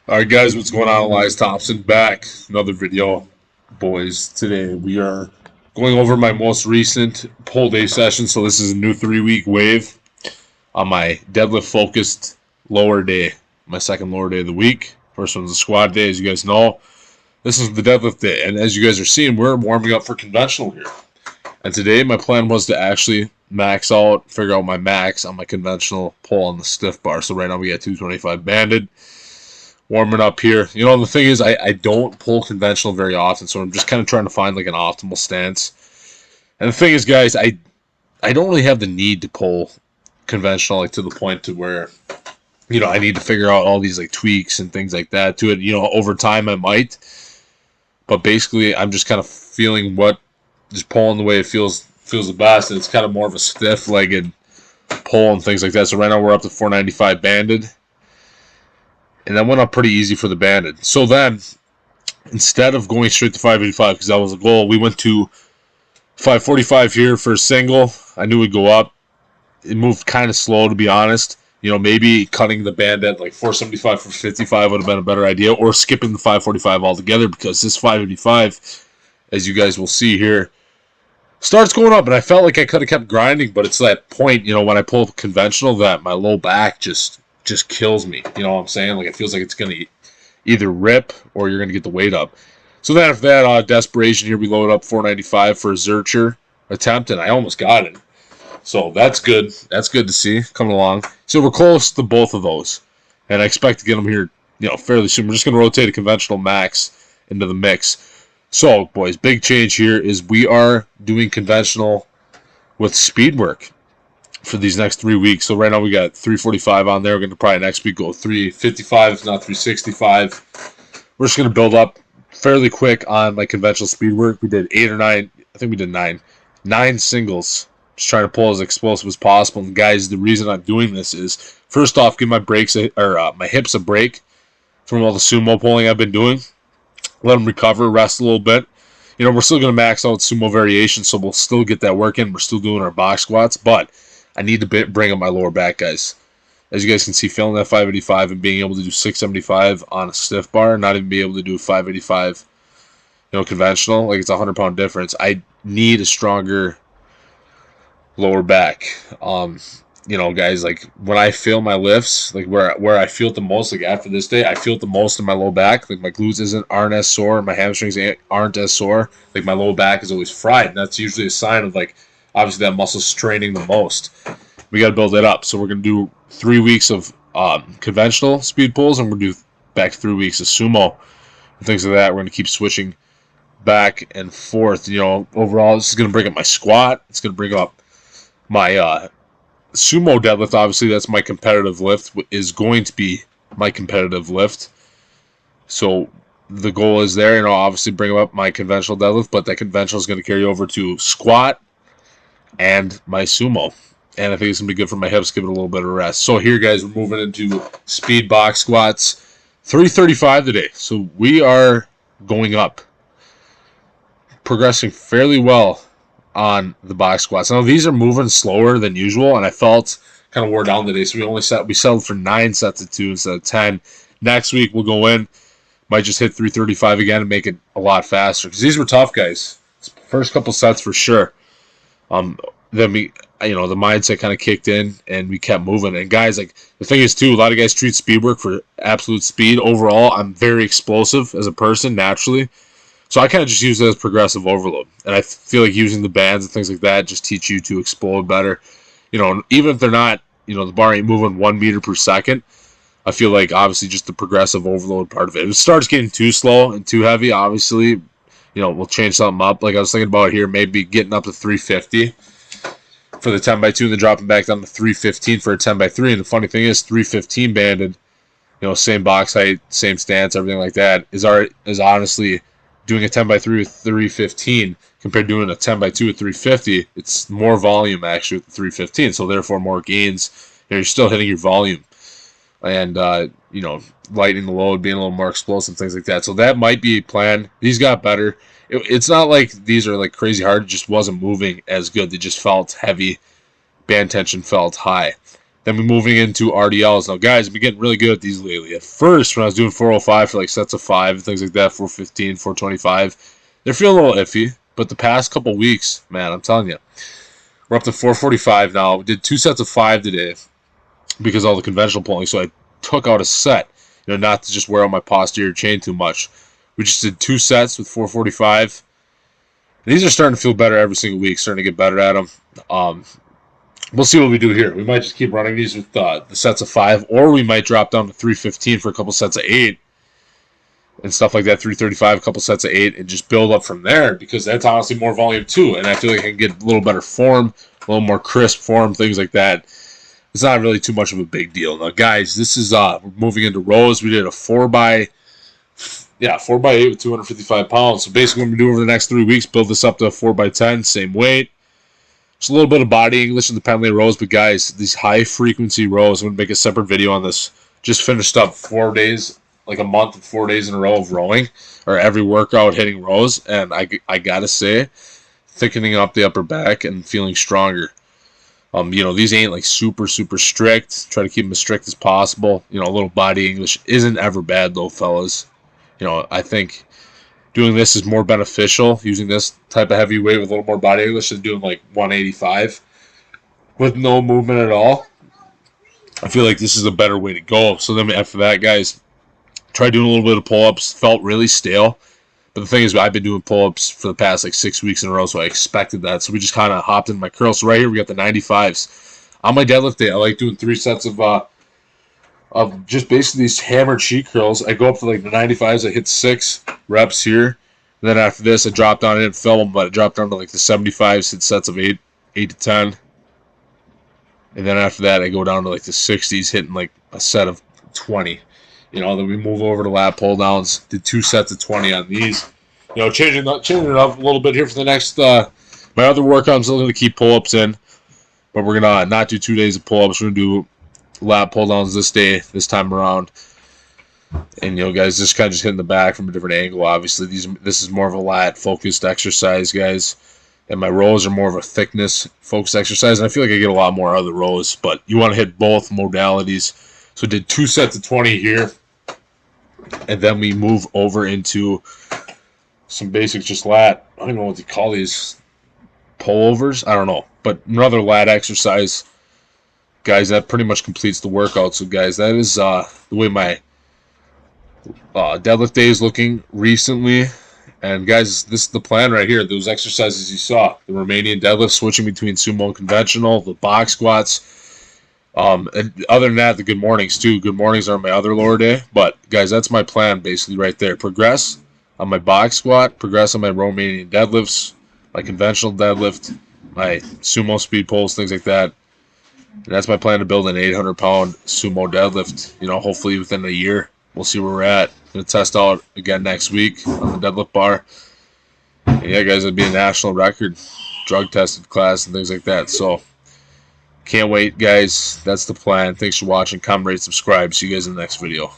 Alright guys, what's going on? Elias Thompson back. Another video. Boys, today we are going over my most recent pull day session. So this is a new 3-week wave on my deadlift focused lower day. My second lower day of the week. First one's the squat day, as you guys know. This is the deadlift day. And as you guys are seeing, we're warming up for conventional here. And today my plan was to actually max out, figure out my max on my conventional pull on the stiff bar. So right now we got 225 banded. Warming up here. You know, the thing is, I don't pull conventional very often, so I'm just kind of trying to find like an optimal stance. And the thing is, guys, I don't really have the need to pull conventional like to the point to where, you know, I need to figure out all these like tweaks and things like that to it. You know, over time I might, but basically I'm just kind of feeling what just pulling the way it feels the best, and it's kind of more of a stiff-legged pull and things like that. So right now we're up to 495 banded. And that went up pretty easy for the banded. So then, instead of going straight to 585, because that was the goal, we went to 545 here for a single. I knew it'd go up. It moved kind of slow, to be honest. You know, maybe cutting the band at like 475 for 55 would have been a better idea, or skipping the 545 altogether, because this 585, as you guys will see here, starts going up. And I felt like I could have kept grinding, but it's that point, you know, when I pull conventional, that my low back just kills me. You know what I'm saying? Like, it feels like it's going to either rip or you're going to get the weight up. So then after that, desperation here, we load up 495 for a Zercher attempt, and I almost got it. So that's good. That's good to see coming along. So we're close to both of those, and I expect to get them here, you know, fairly soon. We're just going to rotate a conventional max into the mix. So, boys, big change here is we are doing conventional with speed work for these next 3 weeks. So right now we got 345 on there. We're going to probably next week go 355, if not 365. We're just going to build up fairly quick on my conventional speed work. We did 8 or 9. I think we did 9. 9 singles. Just trying to pull as explosive as possible. And guys, the reason I'm doing this is, first off, give my my hips a break from all the sumo pulling I've been doing. Let them recover, rest a little bit. You know, we're still going to max out sumo variation, so we'll still get that work in. We're still doing our box squats, but I need to bring up my lower back, guys. As you guys can see, feeling that 585 and being able to do 675 on a stiff bar, not even be able to do 585, you know, conventional, like it's a 100-pound difference. I need a stronger lower back. You know, guys, like when I feel my lifts, like where I feel it the most, like after this day, I feel it the most in my low back. Like my glutes aren't as sore, my hamstrings aren't as sore. Like my low back is always fried, and that's usually a sign of like, obviously that muscle's straining the most. We got to build it up. So we're going to do 3 weeks of conventional speed pulls, and we're going to do back 3 weeks of sumo and things like that. We're going to keep switching back and forth. You know, overall, this is going to bring up my squat. It's going to bring up my sumo deadlift. Obviously, that's my competitive lift, is going to be my competitive lift. So the goal is there, you know, obviously bring up my conventional deadlift, but that conventional is going to carry over to squat and my sumo. And I think it's going to be good for my hips, give it a little bit of rest. So here, guys, we're moving into speed box squats. 335 today. So we are going up. Progressing fairly well on the box squats. Now, these are moving slower than usual, and I felt kind of wore down today. So we settled for 9 sets of 2 instead of 10. Next week, we'll go in. Might just hit 335 again and make it a lot faster. Because these were tough, guys. First couple sets for sure. Then we, you know, the mindset kind of kicked in and we kept moving. And guys, like, the thing is too, a lot of guys treat speed work for absolute speed. Overall, I'm very explosive as a person naturally, so I kind of just use it as progressive overload. And I feel like using the bands and things like that just teach you to explode better. You know, even if they're not, you know, the bar ain't moving 1 meter per second, I feel like obviously just the progressive overload part of it. If it starts getting too slow and too heavy, obviously, you know, we'll change something up. Like I was thinking about here, maybe getting up to 350 for the 10x2 and then dropping back down to 315 for a 10x3. And the funny thing is, 315 banded, you know, same box height, same stance, everything like that, is honestly doing a 10x3 with 315 compared to doing a 10x2 with 350. It's more volume actually with the 315, so therefore more gains. You know, you're still hitting your volume and you know, lightening the load, being a little more explosive, things like that. So that might be a plan. These got better. It's not like these are like crazy hard. It just wasn't moving as good. They just felt heavy. Band tension felt high. Then we're moving into RDLs. Now, guys, I've been getting really good at these lately. At first, when I was doing 405 for like sets of 5 and things like that, 415, 425, they're feeling a little iffy. But the past couple weeks, man, I'm telling you, we're up to 445 now. We did 2 sets of 5 today because of all the conventional pulling. So I took out a set, not to just wear on my posterior chain too much. We just did 2 sets with 445. And these are starting to feel better every single week, starting to get better at them. We'll see what we do here. We might just keep running these with the sets of 5, or we might drop down to 315 for a couple sets of 8 and stuff like that, 335, a couple sets of 8, and just build up from there, because that's honestly more volume too, and I feel like I can get a little better form, a little more crisp form, things like that. It's not really too much of a big deal. Now, guys, this is we're moving into rows. We did a 4x8 with 255 pounds. So basically what we're doing over the next 3 weeks, build this up to a 4x10, same weight. Just a little bit of body English in the pendulum rows, but guys, these high frequency rows, I'm going to make a separate video on this. Just finished up 4 days, like a month and 4 days in a row of rowing, or every workout hitting rows, and I gotta say, thickening up the upper back and feeling stronger. These ain't like super strict. Try to keep them as strict as possible. A little body English isn't ever bad though, fellas. I think doing this is more beneficial, using this type of heavy weight with a little more body English than doing like 185 with no movement at all. I feel like this is a better way to go. So then after that, guys, tried doing a little bit of pull-ups. Felt really stale. But the thing is, I've been doing pull-ups for the past like 6 weeks in a row, so I expected that. So we just kind of hopped in my curls. So right here, we got the 95s. On my deadlift day, I like doing 3 sets of just basically these hammered sheet curls. I go up to like the 95s. I hit 6 reps here. And then after this, I dropped down. I didn't film them, but I dropped down to like the 75s, hit sets of 8 to 10. And then after that, I go down to like the 60s, hitting like a set of 20. Then we move over to lat pull downs. Did 2 sets of 20 on these. Changing it up a little bit here for the next. My other workout, I'm still going to keep pull ups in, but we're gonna not do 2 days of pull ups. We're gonna do lat pull downs this time around. And guys, just kind of hitting the back from a different angle. Obviously, this is more of a lat focused exercise, guys. And my rows are more of a thickness focused exercise. And I feel like I get a lot more out of the rows, but you want to hit both modalities. So I did 2 sets of 20 here. And then we move over into some basics, just lat. I don't even know what to call these. Pullovers? I don't know. But another lat exercise. Guys, that pretty much completes the workout. So, guys, that is the way my deadlift day is looking recently. And, guys, this is the plan right here. Those exercises you saw. The Romanian deadlift, switching between sumo and conventional. The box squats. And other than that, the good mornings too. Good mornings are my other lower day. But guys, that's my plan basically right there. Progress on my box squat, progress on my Romanian deadlifts, my conventional deadlift, my sumo speed pulls, things like that. And that's my plan to build an 800-pound sumo deadlift. Hopefully within a year. We'll see where we're at. I'm gonna test out again next week on the deadlift bar. And yeah, guys, it'd be a national record, drug tested class and things like that. So. Can't wait, guys. That's the plan. Thanks for watching. Comment, rate, subscribe. See you guys in the next video.